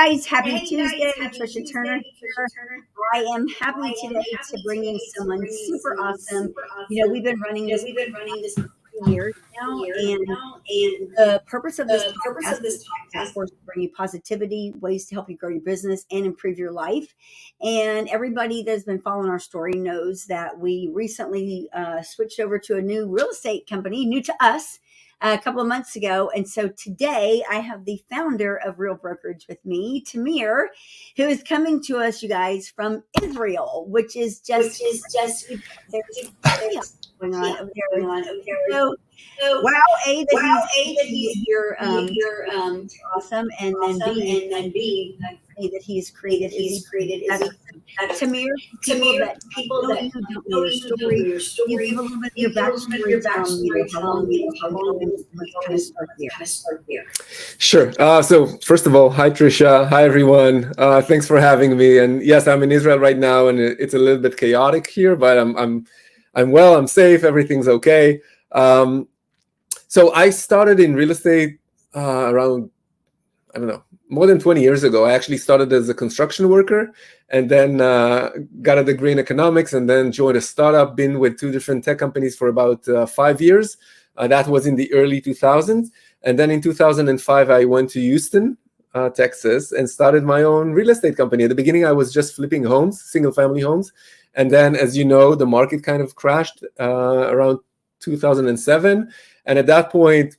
guys, happy Tuesday. Trisha Turner here. I am happy today to bring in someone super awesome. We've been running this for years now, and the purpose of this podcast is, of course, to bring you positivity, ways to help you grow your business and improve your life. And everybody that's been following our story knows that we recently switched over to a new real estate company, new to us, a couple of months ago. And so today I have the founder of Real Brokerage with me, Tamir, who is coming to us, you guys, from Israel, which is just there's going on over there. So, wow, A, that he's here, awesome, and then B, that he's created Tamir, people that don't know your story, you give a little bit of your backstory from how long you've been going. Let's kind of start here. Sure. So first of all, hi Trisha, hi everyone. Thanks for having me. And yes, I'm in Israel right now, and it's a little bit chaotic here, but I'm well, I'm safe, everything's okay. So I started in real estate around, I don't know, more than 20 years ago. I actually started as a construction worker, and then got a degree in economics, and then joined a startup. Been with two different tech companies for about 5 years. That was in the early 2000s. And then in 2005, I went to Houston, Texas, and started my own real estate company. At the beginning, I was just flipping homes, single family homes. And then, as you know, the market kind of crashed around 2007. And at that point,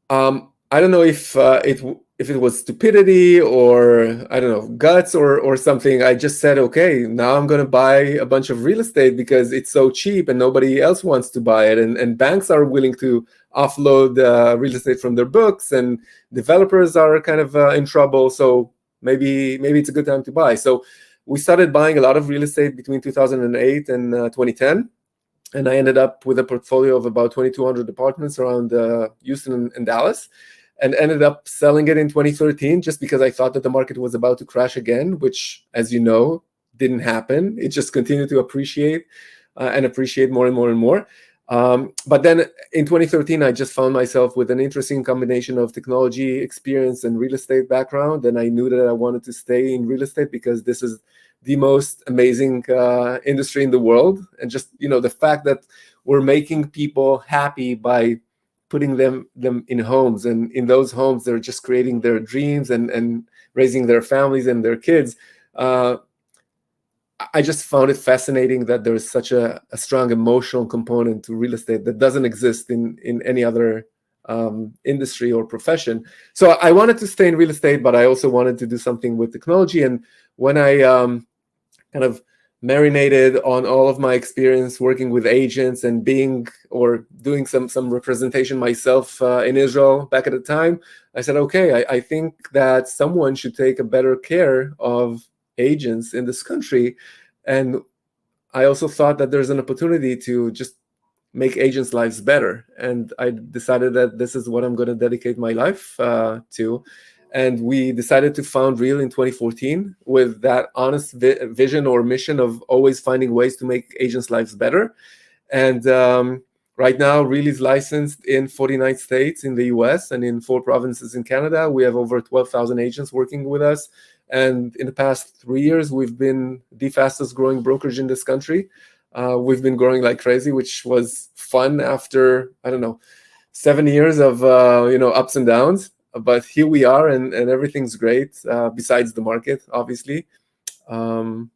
I don't know if it was stupidity or, I don't know, guts or something. I just said, okay, now I'm going to buy a bunch of real estate because it's so cheap and nobody else wants to buy it. And banks are willing to offload real estate from their books, and developers are kind of in trouble. So maybe it's a good time to buy. So we started buying a lot of real estate between 2008 and 2010. And I ended up with a portfolio of about 2,200 apartments around Houston and Dallas, and ended up selling it in 2013 just because I thought that the market was about to crash again, which, as you know, didn't happen. It just continued to appreciate and appreciate more and more and more. But then in 2013, I just found myself with an interesting combination of technology experience and real estate background. And I knew that I wanted to stay in real estate because this is the most amazing industry in the world. And just, the fact that we're making people happy by putting them in homes, and in those homes, they're just creating their dreams and raising their families and their kids. I just found it fascinating that there is such a strong emotional component to real estate that doesn't exist in any other industry or profession. So I wanted to stay in real estate, but I also wanted to do something with technology. And when I kind of marinated on all of my experience working with agents and doing some representation myself in Israel back at the time, I said, okay, I think that someone should take a better care of agents in this country. And I also thought that there's an opportunity to just make agents' lives better. And I decided that this is what I'm going to dedicate my life to. And we decided to found Real in 2014 with that honest vision or mission of always finding ways to make agents' lives better. And right now, Real is licensed in 49 states in the US and in 4 provinces in Canada. We have over 12,000 agents working with us. And in the past 3 years, we've been the fastest growing brokerage in this country. We've been growing like crazy, which was fun after, 7 years of, ups and downs. But here we are, and everything's great, besides the market, obviously. And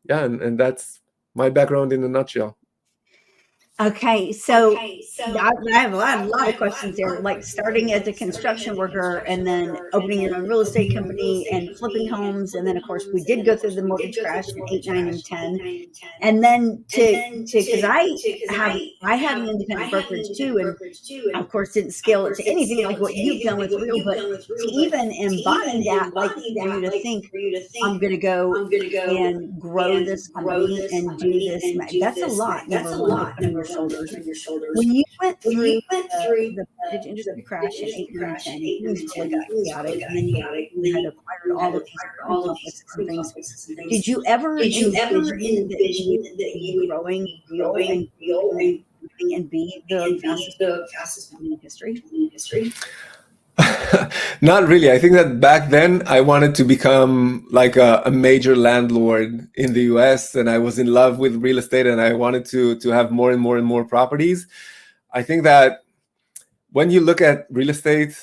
that's my background in a nutshell. Okay, so I have a lot of questions there, like starting as a construction worker and then opening your own real estate company and flipping homes. And then, of course, we did go through the mortgage crash in 8, 9, and 10. And then because I had an independent brokerage too, and of course didn't scale it to anything like what you've done with Real, but to even embody that, like for you to think, I'm going to go and grow this company and do this, that's a lot. Number one, to put on your shoulders. When you went through the mortgage industry crash in 8, 9, 10, things really got chaotic, and then you had acquired all of these complexes and things. Did you ever envision that you were growing Real and be the fastest company in history? Not really. I think that back then I wanted to become like a major landlord in the US, and I was in love with real estate, and I wanted to have more and more and more properties. I think that when you look at real estate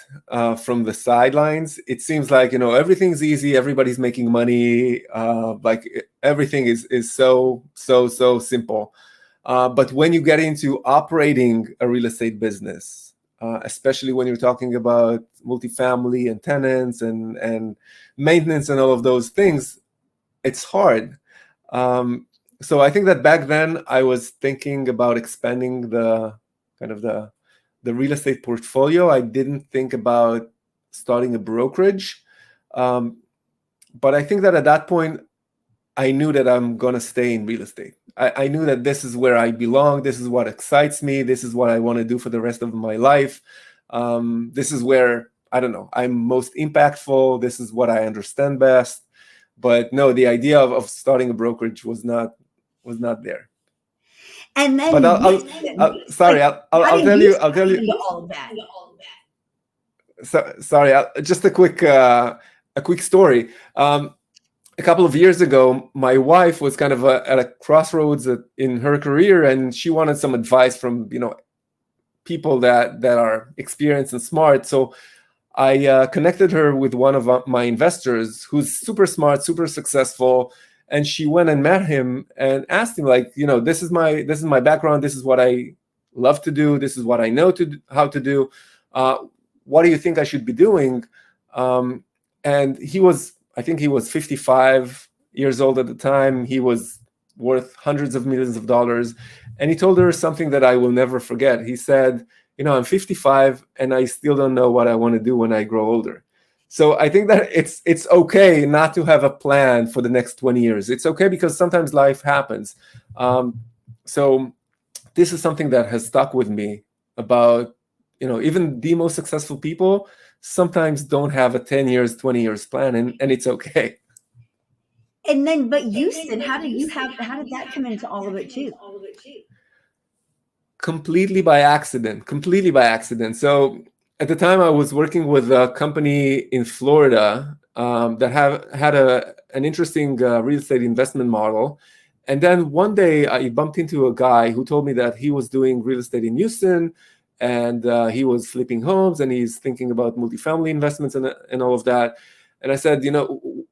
from the sidelines, it seems like, everything's easy, everybody's making money, like everything is so simple. But when you get into operating a real estate business, especially when you're talking about multifamily and tenants and maintenance and all of those things, it's hard. So I think that back then I was thinking about expanding the kind of the real estate portfolio. I didn't think about starting a brokerage. But I think that at that point, I knew that I'm going to stay in real estate. I knew that this is where I belong. This is what excites me. This is what I want to do for the rest of my life. This is where, I don't know, I'm most impactful. This is what I understand best. But no, the idea of starting a brokerage was not there. And then, But sorry, I'll tell you. All of that. Sorry, just a quick story. A couple of years ago, my wife was kind of at a crossroads in her career, and she wanted some advice from people that are experienced and smart. So I connected her with one of my investors who's super smart, super successful, and she went and met him and asked him, like, this is my background, this is what I love to do, this is what I know how to do. What do you think I should be doing? And I think he was 55 years old at the time. He was worth hundreds of millions of dollars. And he told her something that I will never forget. He said, I'm 55 and I still don't know what I want to do when I grow older. So I think that it's okay not to have a plan for the next 20 years. It's okay because sometimes life happens. So this is something that has stuck with me about, even the most successful people sometimes don't have a 10 years, 20 years plan, and it's okay. And then, but Houston, how did that come into all of it too? Completely by accident. So at the time I was working with a company in Florida that had an interesting real estate investment model. And then one day I bumped into a guy who told me that he was doing real estate in Houston, and he was flipping homes, and he's thinking about multifamily investments and all of that. And I said,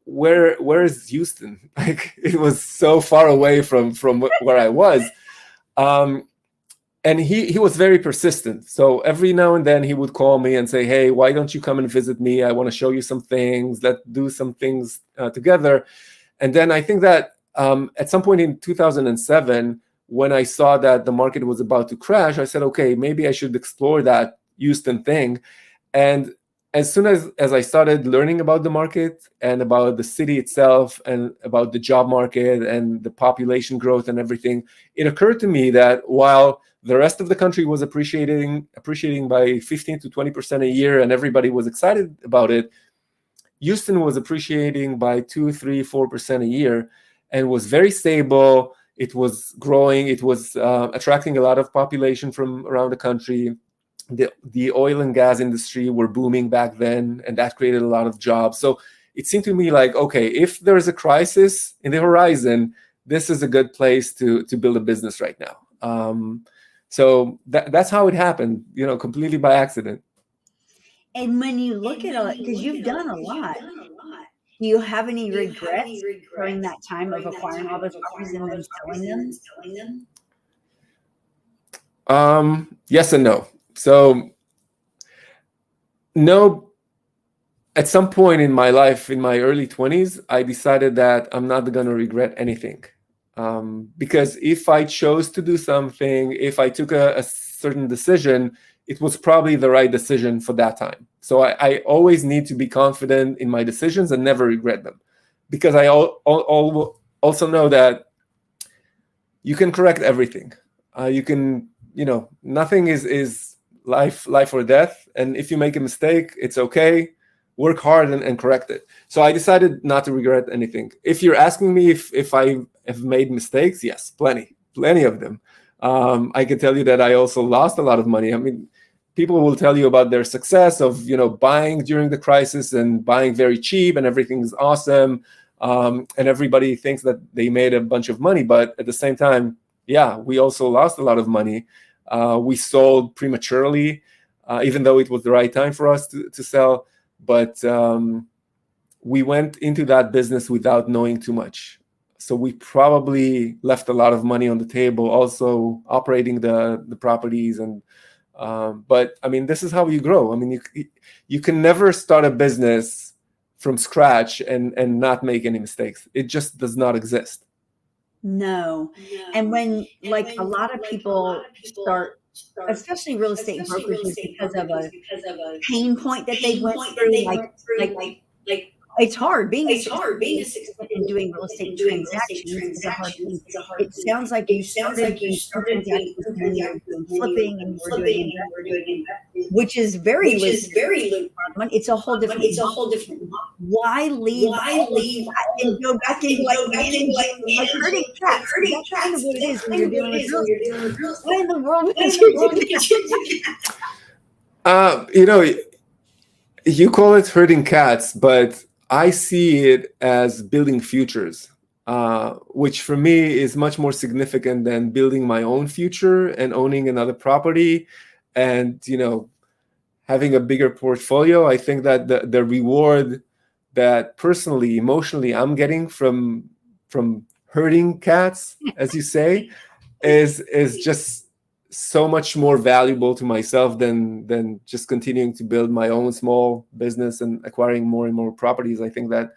where is Houston? Like, it was so far away from where I was. And he was very persistent. So every now and then he would call me and say, hey, why don't you come and visit me? I want to show you some things. Let's do some things together. And then I think that at some point in 2007, when I saw that the market was about to crash, I said, okay, maybe I should explore that Houston thing. And as soon as I started learning about the market and about the city itself and about the job market and the population growth and everything, it occurred to me that while the rest of the country was appreciating by 15 to 20% a year and everybody was excited about it, Houston was appreciating by 2, 3, 4% a year and was very stable. It was growing. It was attracting a lot of population from around the country. The oil and gas industry were booming back then, and that created a lot of jobs. So it seemed to me like, okay, if there is a crisis in the horizon, this is a good place to build a business right now. So that's how it happened, completely by accident. And when you look at it, because you've done a lot, do you have any regrets during that time of acquiring all those properties and then selling them? Yes and no. So no, at some point in my life, in my early 20s, I decided that I'm not going to regret anything. Because if I chose to do something, if I took a certain decision, it was probably the right decision for that time. So I always need to be confident in my decisions and never regret them. Because I also know that you can correct everything. You can, nothing is life or death. And if you make a mistake, it's okay. Work hard and correct it. So I decided not to regret anything. If you're asking me if I have made mistakes, yes, plenty of them. I can tell you that I also lost a lot of money. I mean, people will tell you about their success of, buying during the crisis and buying very cheap and everything's awesome. And everybody thinks that they made a bunch of money, but at the same time, yeah, we also lost a lot of money. We sold prematurely, even though it was the right time for us to sell. But we went into that business without knowing too much. So we probably left a lot of money on the table, also operating the properties. And but I mean, this is how you grow. I mean, you can never start a business from scratch and not make any mistakes. It just does not exist. No. And when like a lot of people start, especially real estate brokerages, because of a pain point that they went through, like it's hard. Being a successful agent and doing real estate transactions is a hard thing. It sounds like you started doing some transactions and then you were doing flipping and you were doing investing, which is very lucrative. It's a whole different model. Why leave all of that and go back into like managing, like herding cats? 'Cause that's kind of what it is when you're dealing with real estate. Why in the world would you do that? You call it herding cats, but I see it as building futures, which for me is much more significant than building my own future and owning another property and, having a bigger portfolio. I think that the reward that personally, emotionally, I'm getting from herding cats, as you say, is just so much more valuable to myself than just continuing to build my own small business and acquiring more and more properties. I think that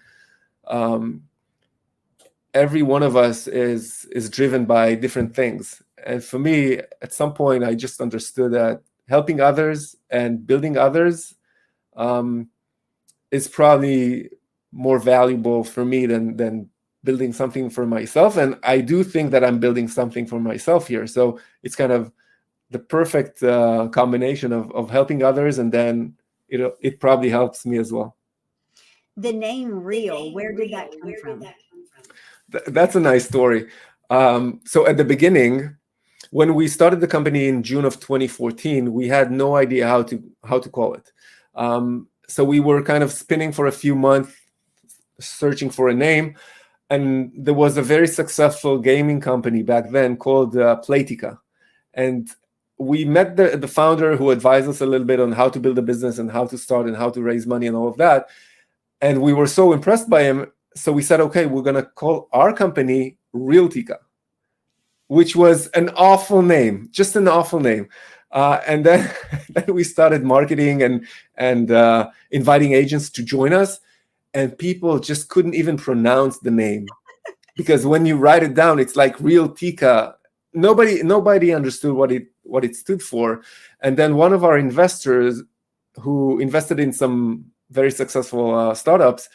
every one of us is driven by different things. And for me, at some point, I just understood that helping others and building others is probably more valuable for me than building something for myself. And I do think that I'm building something for myself here. So it's kind of the perfect combination of helping others, and then it probably helps me as well. The name Real, where did that come from? That's a nice story. So at the beginning, when we started the company in June of 2014, we had no idea how to call it. So we were kind of spinning for a few months, searching for a name. And there was a very successful gaming company back then called Playtika. And we met the founder who advised us a little bit on how to build a business and how to start and how to raise money and all of that. And we were so impressed by him. So we said, okay, we're going to call our company Realtika, which was an awful name, just an awful name. And then we started marketing and inviting agents to join us. And people just couldn't even pronounce the name because when you write it down, it's like Realtika. Nobody understood what it stood for. And then one of our investors who invested in some very successful startups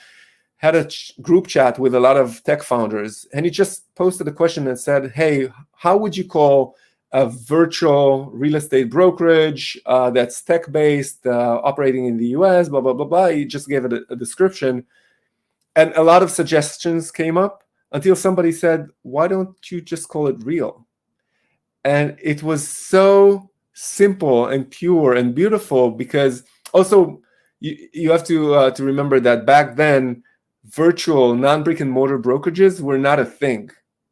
had a group chat with a lot of tech founders, and he just posted a question and said, hey, how would you call a virtual real estate brokerage that's tech-based, operating in the US, blah, blah, blah, blah. He just gave it a description. And a lot of suggestions came up until somebody said, why don't you just call it Real? And it was so simple and pure and beautiful, because also you have to remember that back then, virtual non-brick and mortar brokerages were not a thing.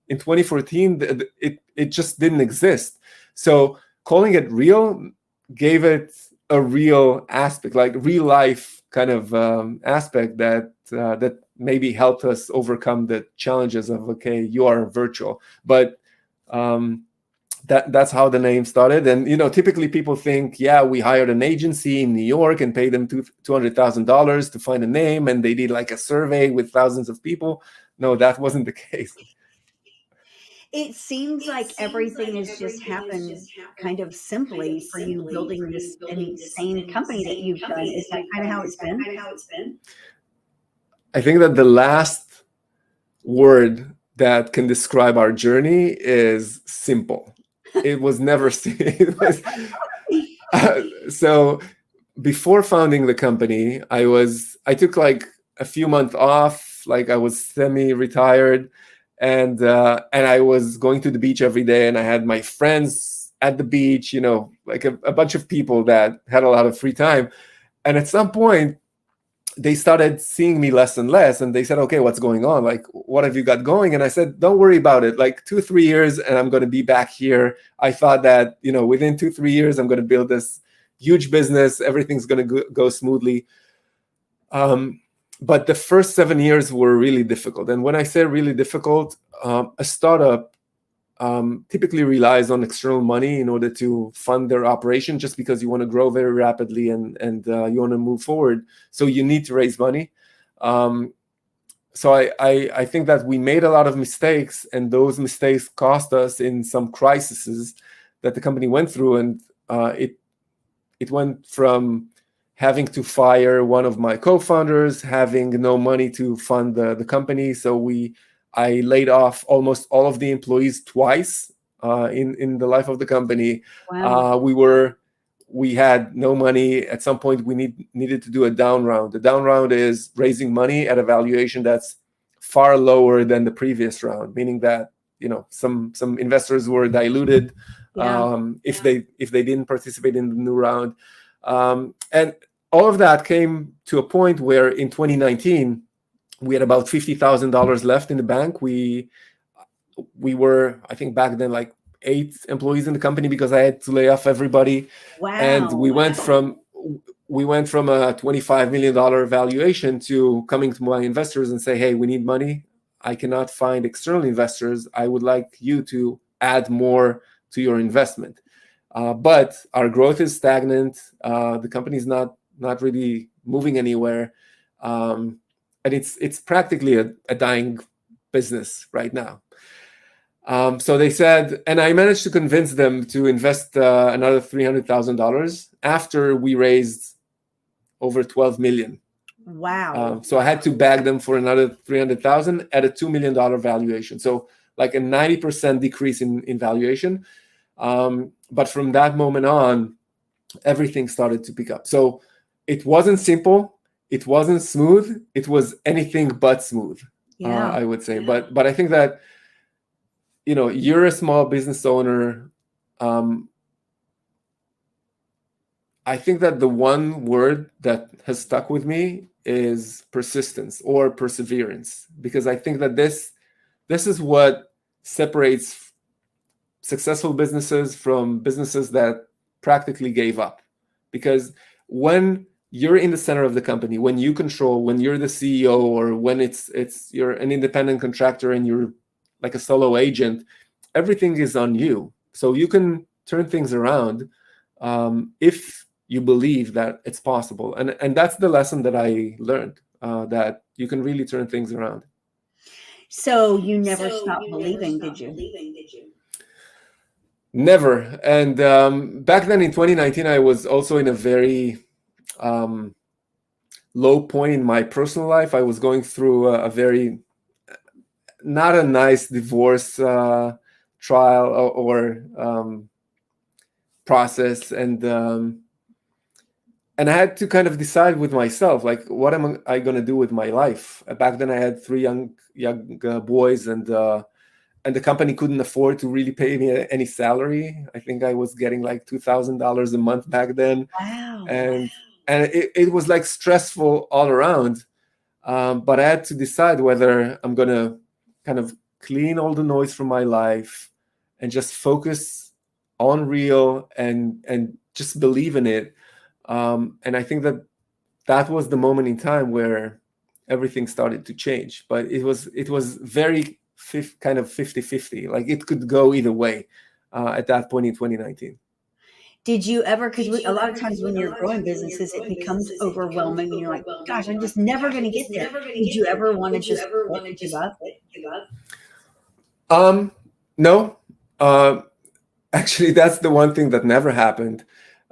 In 2014, it just didn't exist. So calling it Real gave it a real aspect, like real life kind of aspect that maybe helped us overcome the challenges of, okay, you are virtual. But that's how the name started. And, typically people think, yeah, we hired an agency in New York and paid them $200,000 to find a name, and they did like a survey with thousands of people. No, that wasn't the case. It seems like everything has just happened kind of simply for you building this insane company that you've done. Is that kind of how it's been? I think that the last word that can describe our journey is simple. It was never so before founding the company, I took like a few months off, like I was semi-retired, and I was going to the beach every day, and I had my friends at the beach, like a bunch of people that had a lot of free time. And at some point, they started seeing me less and less, and they said, okay, what's going on? Like, what have you got going? And I said, don't worry about it. Like 2-3 years and I'm going to be back here. I thought that, within 2-3 years, I'm going to build this huge business. Everything's going to go smoothly. But the first 7 years were really difficult. And when I say really difficult, a startup typically relies on external money in order to fund their operation, just because you want to grow very rapidly and you want to move forward. So you need to raise money. So I think that we made a lot of mistakes, and those mistakes cost us in some crises that the company went through. And it went from having to fire one of my co-founders, having no money to fund the company. So I laid off almost all of the employees twice in the life of the company. Wow. We had no money. At some point, we needed to do a down round. The down round is raising money at a valuation that's far lower than the previous round, meaning that some investors were diluted if they didn't participate in the new round, and all of that came to a point where in 2019. We had about $50,000 left in the bank. We were, I think back then, like 8 employees in the company because I had to lay off everybody. Wow. And we went from a $25 million valuation to coming to my investors and say, hey, we need money. I cannot find external investors. I would like you to add more to your investment. But our growth is stagnant. The company is not really moving anywhere. And it's practically a dying business right now. So they said, and I managed to convince them to invest another $300,000 after we raised over 12 million. Wow. So I had to bag them for another 300,000 at a $2 million valuation. So like a 90% decrease in valuation. But from that moment on, everything started to pick up. So it wasn't simple. It wasn't smooth. It was anything but smooth, I would say. But I think that, you're a small business owner. I think that the one word that has stuck with me is persistence or perseverance, because I think that this is what separates successful businesses from businesses that practically gave up. Because when you're in the center of the company, when you control, when you're the CEO, or when you're an independent contractor and you're like a solo agent, everything is on you. So you can turn things around if you believe that it's possible. And that's the lesson that I learned, that you can really turn things around. So you never stopped believing, did you? Never. And back then in 2019, I was also in a very low point in my personal life. I was going through a very not a nice divorce trial or process, and I had to kind of decide with myself, like, what am I going to do with my life? Back then, I had 3 young boys, and the company couldn't afford to really pay me any salary. I think I was getting like $2,000 a month back then. Wow. And it was like stressful all around. But I had to decide whether I'm going to kind of clean all the noise from my life and just focus on real and just believe in it. And I think that was the moment in time where everything started to change. But it was very kind of 50-50. Like, it could go either way at that point in 2019. Did you ever, because a lot of times when you're growing businesses, it becomes overwhelming and you're like, gosh, I'm just never going to get there. Did you ever want to just quit and give up? No. Actually, that's the one thing that never happened.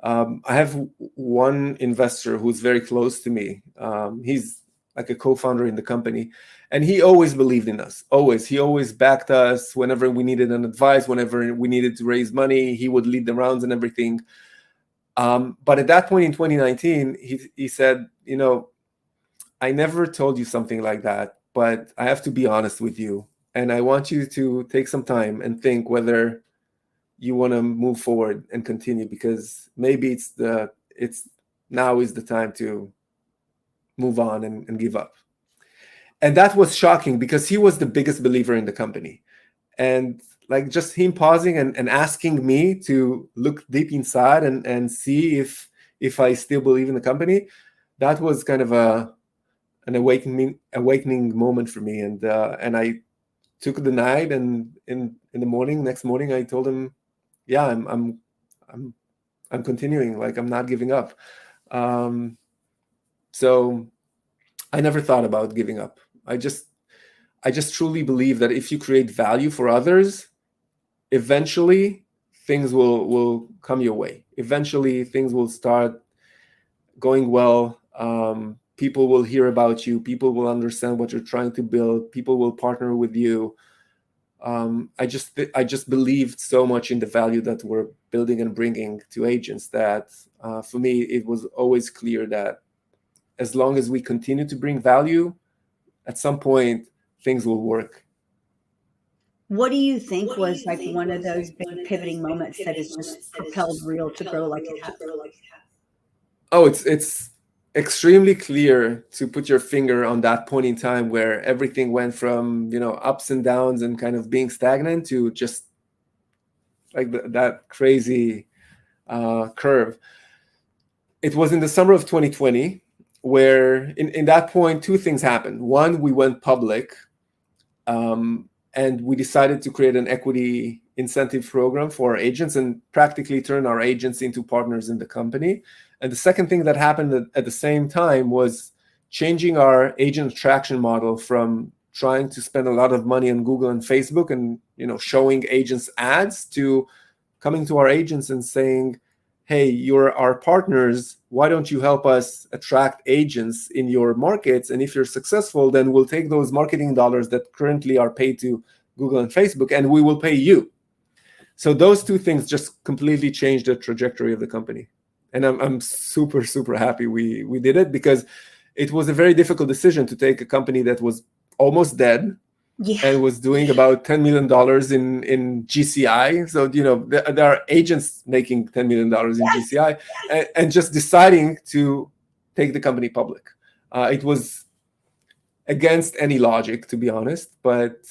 I have one investor who's very close to me. He's like a co-founder in the company, and he always believed in us. Always. He always backed us whenever we needed an advice, whenever we needed to raise money. He would lead the rounds and everything. But at that point in 2019, he said, I never told you something like that, but I have to be honest with you. And I want you to take some time and think whether you want to move forward and continue, because maybe it's now is the time to move on and give up. And that was shocking because he was the biggest believer in the company. And like just him pausing and asking me to look deep inside and see if I still believe in the company, that was kind of an awakening moment for me. And I took the night, and in the next morning, I told him, yeah, I'm continuing. Like, I'm not giving up. So I never thought about giving up. I just truly believe that if you create value for others, eventually things will come your way. Eventually things will start going well. People will hear about you. People will understand what you're trying to build. People will partner with you. I just believed so much in the value that we're building and bringing to agents that for me, it was always clear that as long as we continue to bring value, at some point things will work. What do you think was like one of those big pivoting moments that has just propelled Real to grow like it has? Oh, it's extremely clear to put your finger on that point in time where everything went from, ups and downs and kind of being stagnant to just like that crazy curve. It was in the summer of 2020 where in that point, two things happened. One, we went public, and we decided to create an equity incentive program for our agents and practically turn our agents into partners in the company. And the second thing that happened at the same time was changing our agent attraction model from trying to spend a lot of money on Google and Facebook and showing agents ads to coming to our agents and saying, hey, you're our partners. Why don't you help us attract agents in your markets? And if you're successful, then we'll take those marketing dollars that currently are paid to Google and Facebook, and we will pay you. So those two things just completely changed the trajectory of the company. And I'm super, super happy we did it, because it was a very difficult decision to take a company that was almost dead, and was doing about $10 million in GCI. So, there are agents making $10 million in GCI, and just deciding to take the company public. It was against any logic, to be honest, but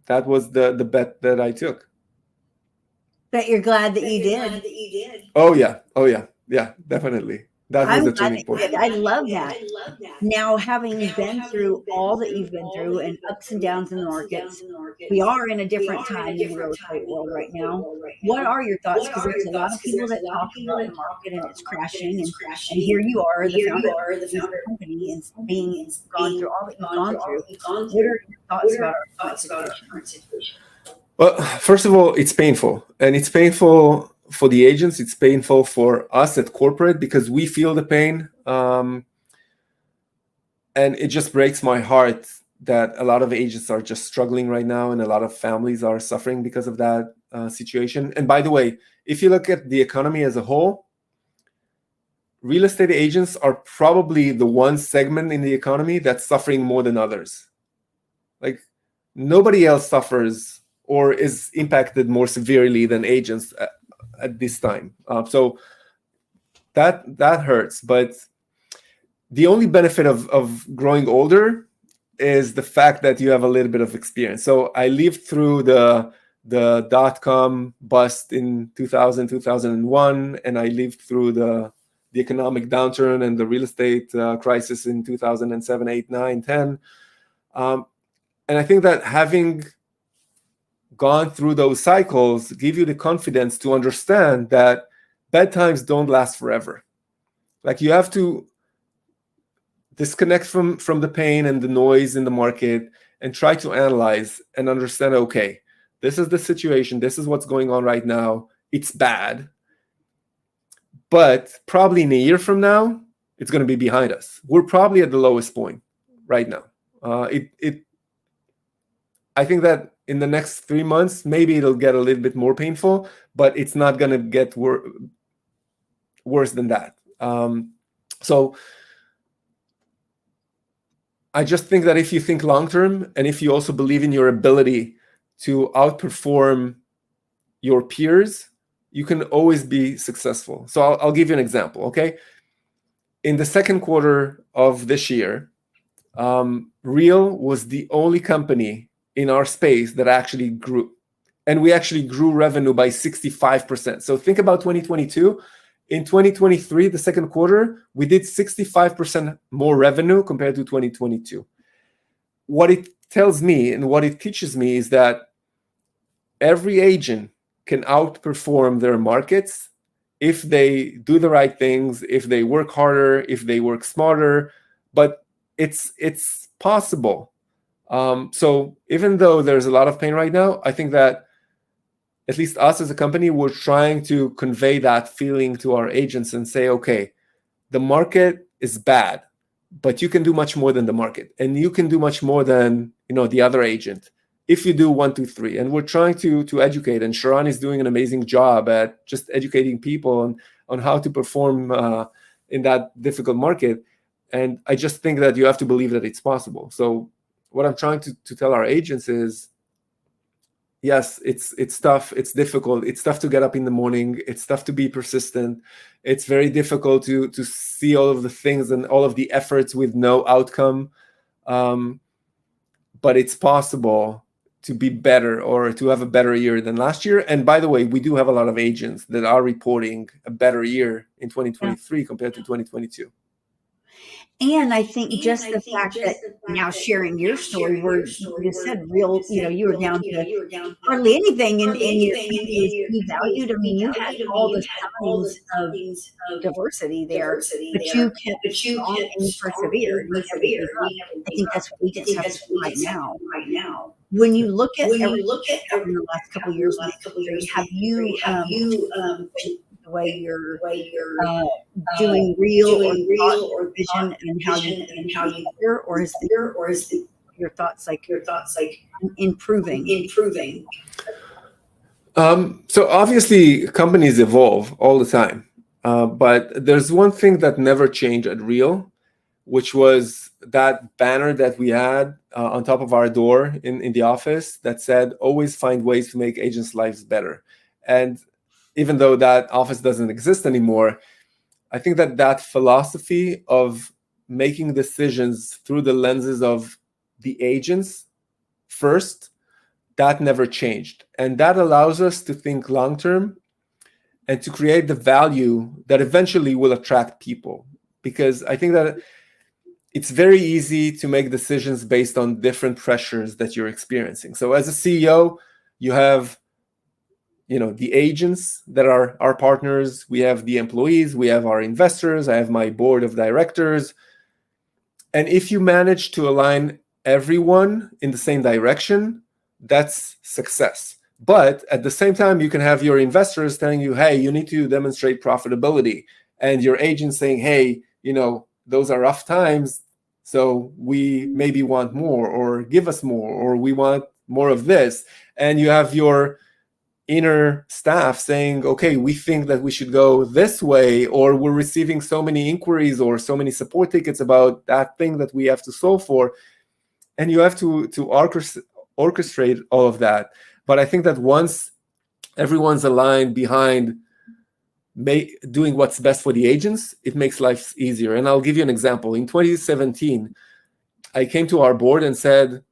that was the bet that I took. Bet you're glad that you did. Oh, yeah. Yeah, definitely. That was a turning point. I love that. Now, having been through all that you've been through and ups and downs in the markets, we are in a different time in the real estate world right now. What are your thoughts? Because there's a lot of people that talk about the market and it's crashing, and here you are, the founder of this company, and being gone through all that you've gone through. What are your thoughts about our current situation? Well, first of all, it's painful, and it's painful for the agents. It's painful for us at corporate because we feel the pain. And it just breaks my heart that a lot of agents are just struggling right now, and a lot of families are suffering because of that situation. And by the way, if you look at the economy as a whole, real estate agents are probably the one segment in the economy that's suffering more than others. Like, nobody else suffers or is impacted more severely than agents at this time. So that hurts. But the only benefit of growing older is the fact that you have a little bit of experience. So I lived through the dot-com bust in 2000, 2001, and I lived through the economic downturn and the real estate crisis in 2007, 8, 9, 10. And I think that having gone through those cycles give you the confidence to understand that bad times don't last forever. Like, you have to disconnect from the pain and the noise in the market and try to analyze and understand, okay, this is the situation. This is what's going on right now. It's bad. But probably in a year from now, it's going to be behind us. We're probably at the lowest point right now. I think that in the next 3 months, maybe it'll get a little bit more painful, but it's not going to get worse than that. So I just think that if you think long-term, and if you also believe in your ability to outperform your peers, you can always be successful. So I'll give you an example, okay? In the second quarter of this year, Real was the only company in our space that actually grew. And we actually grew revenue by 65%. So think about 2022. In 2023, the second quarter, we did 65% more revenue compared to 2022. What it tells me and what it teaches me is that every agent can outperform their markets if they do the right things, if they work harder, if they work smarter. But it's possible. So even though there's a lot of pain right now, I think that at least us as a company, we're trying to convey that feeling to our agents and say, okay, the market is bad, but you can do much more than the market, and you can do much more than the other agent if you do 1, 2, 3. And we're trying to educate, and Sharon is doing an amazing job at just educating people on how to perform in that difficult market. And I just think that you have to believe that it's possible. So what I'm trying to tell our agents is, yes, it's tough, it's difficult, it's tough to get up in the morning, it's tough to be persistent, it's very difficult to see all of the things and all of the efforts with no outcome, but it's possible to be better or to have a better year than last year. And by the way, we do have a lot of agents that are reporting a better year in 2023 compared to 2022. And I think just the fact that now sharing your story, where you just said Real, you were down to hardly anything, and your company was devalued. I mean, you had all the signs of diversity there, but you kept strong and you persevered. You never gave up. I think that's what agents have to do right now. When you look at everything in the last couple of years in the industry, have you the way you're doing Real or thought your vision and how you better, or is your thoughts like improving? So obviously companies evolve all the time, but there's one thing that never changed at Real, which was that banner that we had on top of our door in the office that said, always find ways to make agents' lives better. And even though that office doesn't exist anymore, I think that philosophy of making decisions through the lenses of the agents first, that never changed. And that allows us to think long-term and to create the value that eventually will attract people. Because I think that it's very easy to make decisions based on different pressures that you're experiencing. So as a CEO, you have the agents that are our partners, we have the employees, we have our investors, I have my board of directors. And if you manage to align everyone in the same direction, that's success. But at the same time, you can have your investors telling you, hey, you need to demonstrate profitability. And your agent saying, hey, those are rough times, so we maybe want more, or give us more, or we want more of this. And you have your inner staff saying, okay, we think that we should go this way, or we're receiving so many inquiries or so many support tickets about that thing that we have to solve for. And you have to orchestrate all of that. But I think that once everyone's aligned behind doing what's best for the agents, it makes life easier. And I'll give you an example. In 2017, I came to our board and said,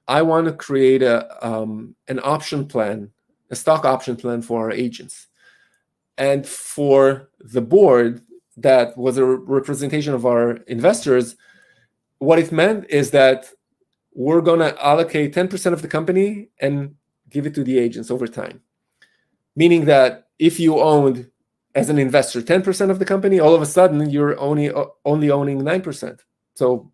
I want to create an option plan, a stock option plan for our agents. And for the board, that was a representation of our investors. What it meant is that we're going to allocate 10% of the company and give it to the agents over time. Meaning that if you owned, as an investor, 10% of the company, all of a sudden you're only owning 9%. So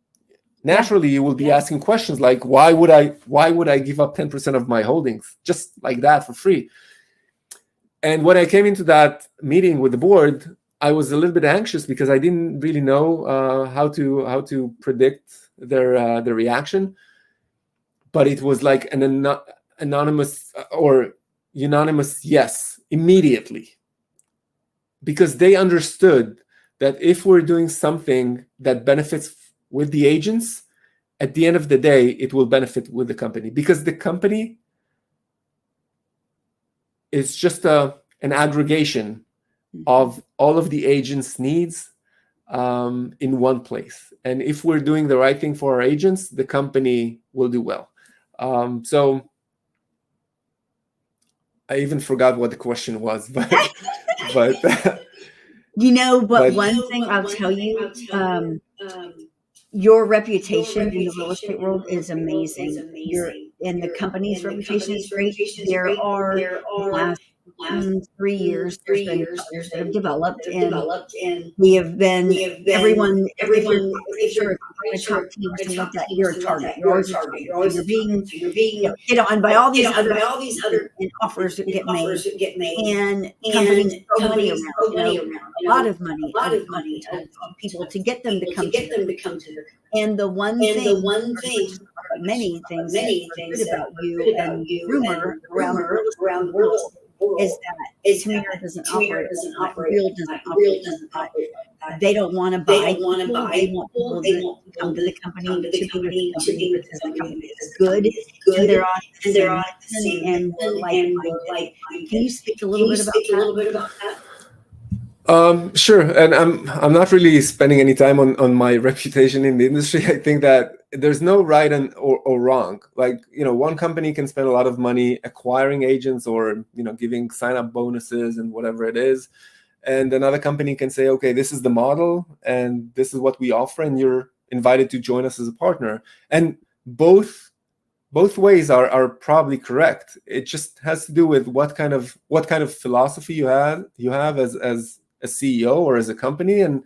naturally, you will be asking questions like, why would I give up 10% of my holdings just like that for free? And when I came into that meeting with the board, I was a little bit anxious because I didn't really know how to predict their reaction. But it was like an anonymous or unanimous yes immediately, because they understood that if we're doing something that benefits with the agents, at the end of the day, it will benefit with the company, because the company it's just an aggregation of all of the agents' needs in one place. And if we're doing the right thing for our agents, the company will do well. So I even forgot what the question was, but but one thing I'll tell you, your reputation in the real estate world is amazing. And the company's reputation is great. There are the last 3 years, there's been partners that have developed, and we have been everyone. If you're if you're a top team or something like that, you're a target. You're always a target. So you're being hit on by all these other and offers that get made, and companies throw money around, a lot of money out of companies to people to get them to come to them. And the one thing, many things that are good about you and rumor around the real estate world is that Tamir doesn't operate like that. Real doesn't operate like that. They don't want to buy people. They want people to come to the company, to be with the company because the company is good and they're on the same and we're like-minded. Can you speak a little bit about that? Sure. And I'm not really spending any time on my reputation in the industry. I think that there's no right or wrong. Like, one company can spend a lot of money acquiring agents or, giving sign-up bonuses and whatever it is. And another company can say, okay, this is the model and this is what we offer, and you're invited to join us as a partner. And both ways are probably correct. It just has to do with what kind of philosophy you have as a CEO or as a company, and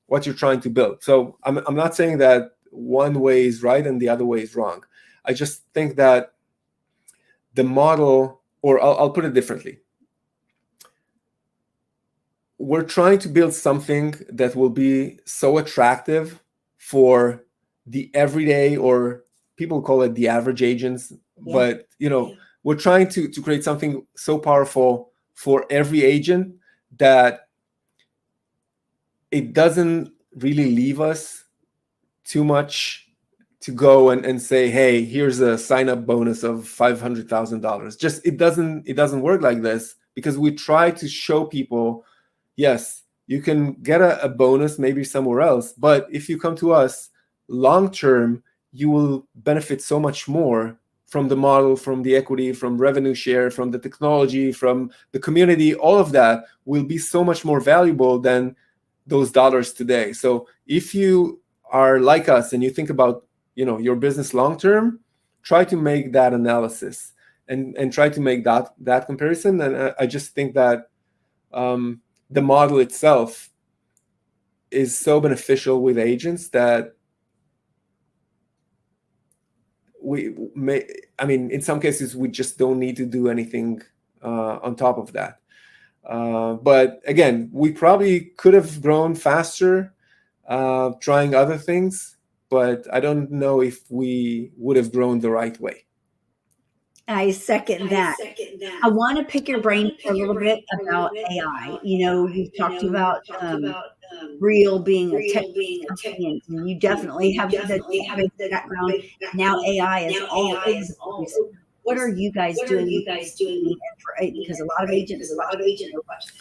what you're trying to build. So I'm not saying that one way is right and the other way is wrong. I just think that the model, or I'll put it differently. We're trying to build something that will be so attractive for the everyday, or people call it the average agents, but we're trying to create something so powerful for every agent that it doesn't really leave us too much to go and say, hey, here's a sign-up bonus of $500,000. Just it doesn't work like this, because we try to show people, yes, you can get a bonus maybe somewhere else, but if you come to us long term, you will benefit so much more from the model, from the equity, from revenue share, from the technology, from the community. All of that will be so much more valuable than those dollars today. So if you are like us and you think about your business long term, try to make that analysis and try to make that comparison. And I just think that the model itself is so beneficial with agents that in some cases we just don't need to do anything on top of that. But again, we probably could have grown faster trying other things, but I don't know if we would have grown the right way. I second that. I want to pick your brain for a little bit about AI. You've talked about Real being a tech company, and you definitely have the background. Now AI is all over the place. What are you guys doing? Because a lot of agents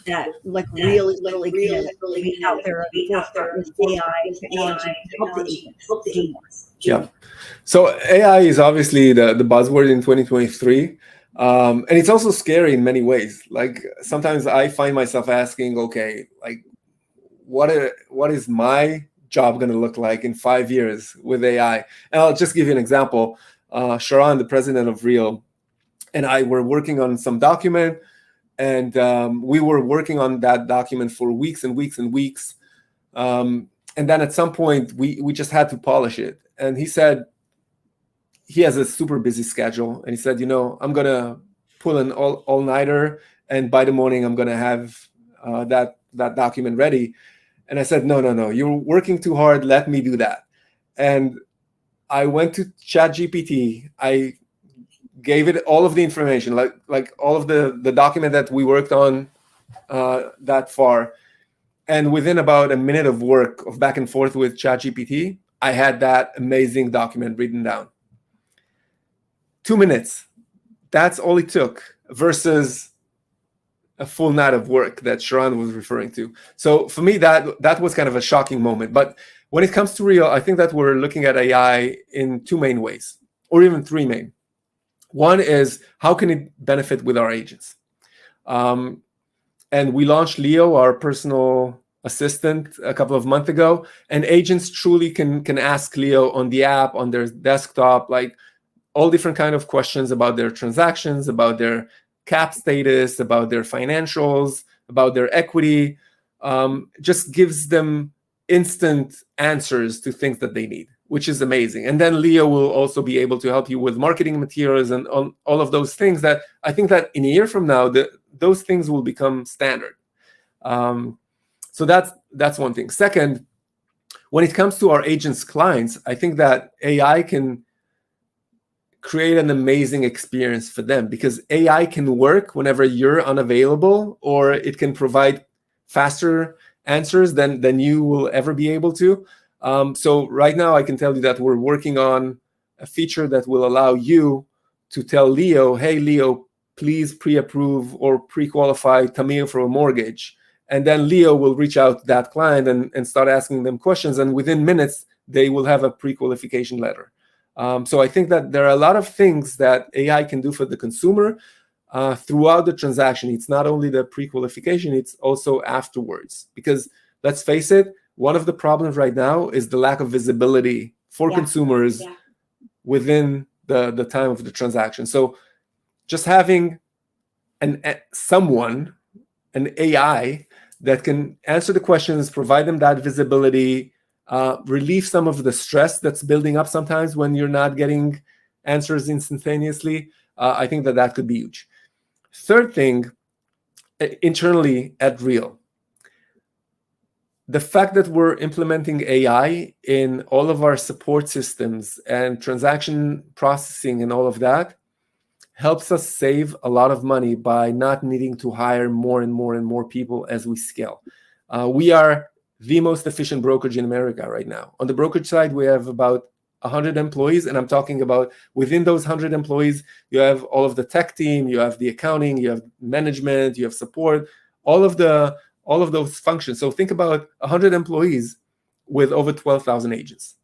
that like Real is really going to be out there at the forefront with AI technology to help the agents do more. Yeah. So AI is obviously the buzzword in 2023. And it's also scary in many ways. Like sometimes I find myself asking, okay, like what is my job going to look like in 5 years with AI? And I'll just give you an example. Sharon, the president of Real, and I were working on some document, and we were working on that document for weeks and weeks and weeks. And then at some point, we just had to polish it. And he said he has a super busy schedule. And he said, I'm going to pull an all-nighter, and by the morning, I'm going to have that document ready. And I said, no, you're working too hard. Let me do that. And I went to ChatGPT. I gave it all of the information, like all of the document that we worked on that far. And within about a minute of work of back and forth with ChatGPT, I had that amazing document written down. 2 minutes. That's all it took. versus a full night of work that Sharon was referring to. So for me, that was kind of a shocking moment. But when it comes to real, I think that we're looking at AI in two main ways, or even three main. One is, how can it benefit with our agents? And we launched Leo, our personal assistant, a couple of months ago, and agents truly can ask Leo on the app, on their desktop, like all different kind of questions about their transactions, about their cap status, about their financials, about their equity. Just gives them instant answers to things that they need, which is amazing. And then Leo will also be able to help you with marketing materials and all of those things that I think that in a year from now, those things will become standard. So that's one thing. Second, when it comes to our agents' clients, I think that AI can create an amazing experience for them, because AI can work whenever you're unavailable, or it can provide faster answers than you will ever be able to. So right now I can tell you that we're working on a feature that will allow you to tell Leo, hey, Leo, please pre-approve or pre-qualify Tamir for a mortgage. And then Leo will reach out to that client and start asking them questions. And within minutes, they will have a pre-qualification letter. So I think that there are a lot of things that AI can do for the consumer throughout the transaction. It's not only the pre-qualification, it's also afterwards. Because let's face it, one of the problems right now is the lack of visibility for consumers within the time of the transaction. So just having an AI that can answer the questions, provide them that visibility, relieve some of the stress that's building up sometimes when you're not getting answers instantaneously. I think that could be huge. Third thing, internally at Real, the fact that we're implementing AI in all of our support systems and transaction processing and all of that helps us save a lot of money by not needing to hire more and more and more people as we scale. We are the most efficient brokerage in America right now. On the brokerage side, we have about 100 employees, and I'm talking about within those 100 employees, you have all of the tech team, you have the accounting, you have management, you have support, all of those functions. So think about 100 employees with over 12,000 agents.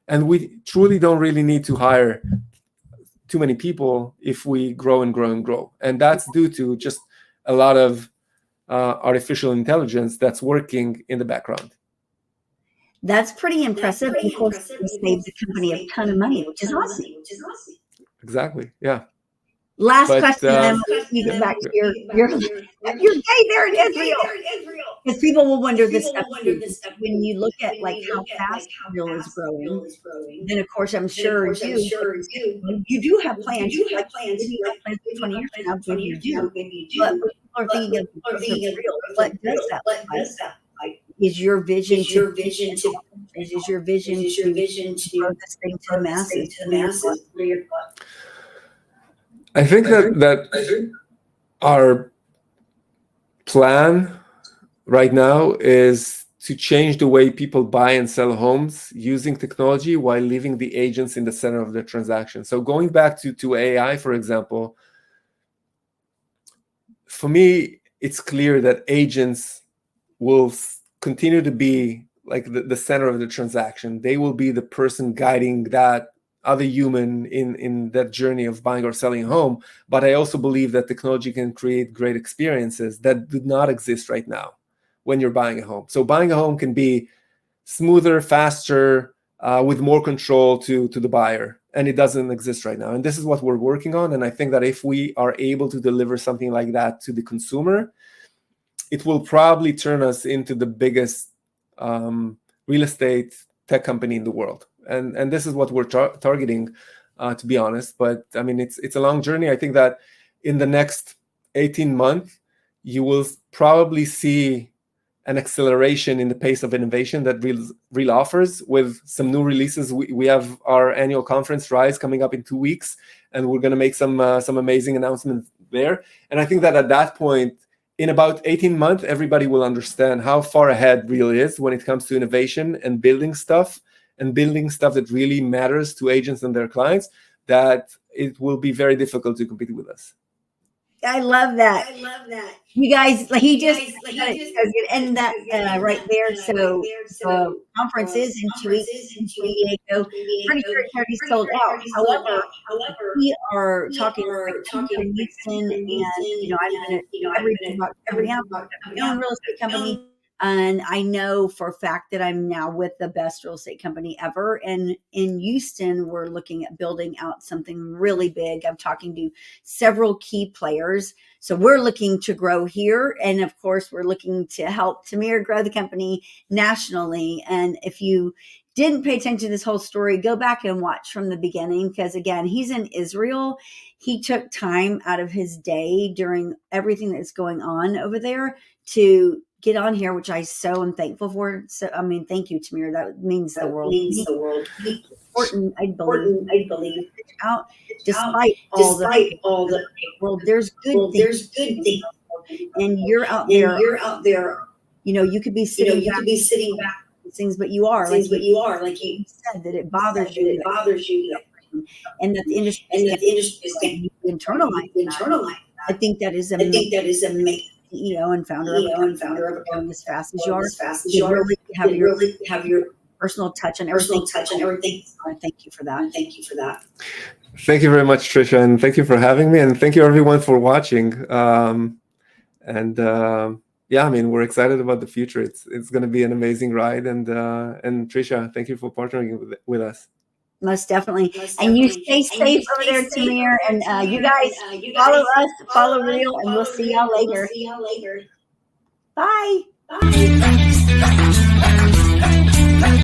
And we truly don't really need to hire too many people if we grow and grow and grow. And that's due to just a lot of artificial intelligence that's working in the background. That's pretty impressive. And of course, it saved the company a ton of money, which is awesome. Exactly. Yeah. Last question, then you get back to your day there in Israel. Because people will wonder this stuff too. When you look at like how fast Israel is growing, then of course I'm sure you do have plans. Like maybe you have plans for 20 years from now, maybe you do. But when people are thinking of the growth of Israel, what does that look like? Is your vision is your vision to grow this thing to the masses? What are your thoughts? I think that our plan right now is to change the way people buy and sell homes using technology while leaving the agents in the center of the transaction. So going back to AI, for example, for me, it's clear that agents will continue to be like the center of the transaction. They will be the person guiding that other human in that journey of buying or selling a home. But I also believe that technology can create great experiences that do not exist right now when you're buying a home. So buying a home can be smoother, faster, with more control to the buyer. And it doesn't exist right now. And this is what we're working on. And I think that if we are able to deliver something like that to the consumer, it will probably turn us into the biggest real estate tech company in the world. And this is what we're targeting, to be honest. But I mean, it's a long journey. I think that in the next 18 months, you will probably see an acceleration in the pace of innovation that Real offers with some new releases. We have our annual conference, Rise, coming up in 2 weeks, and we're going to make some amazing announcements there. And I think that at that point, in about 18 months, everybody will understand how far ahead Real is when it comes to innovation and building stuff that really matters to agents and their clients, that it will be very difficult to compete with us. I love that. You guys, like he just said it, so good. And that right there. So the conference is in 2 weeks in San Diego. Pretty sure it's already sold out. However, we are talking great things here in Houston, and I've been at everything about every now. I've got my own real estate company, and I know for a fact that I'm now with the best real estate company ever. And in Houston, we're looking at building out something really big. I'm talking to several key players. So we're looking to grow here. And of course, we're looking to help Tamir grow the company nationally. And if you didn't pay attention to this whole story, go back and watch from the beginning, because again, he's in Israel. He took time out of his day during everything that's going on over there to get on here, which I so am thankful for. So, I mean, thank you, Tamir. That means the world. Important, I believe. Out, despite all the world, there's good things. And you're out there. You could be sitting back things, but you are like you said, that it bothers you, and that the industry is internalize. I think that is amazing. CEO and founder of a company as fast as you are. You really have your personal touch and everything. I thank you for that. Thank you very much, Trisha, and thank you for having me, and thank you everyone for watching. Yeah, I mean, we're excited about the future. It's going to be an amazing ride, and Trisha, thank you for partnering with us. Most definitely. And you stay safe over there, Tamir. And you guys follow us, follow Real, and we'll see y'all later. Bye.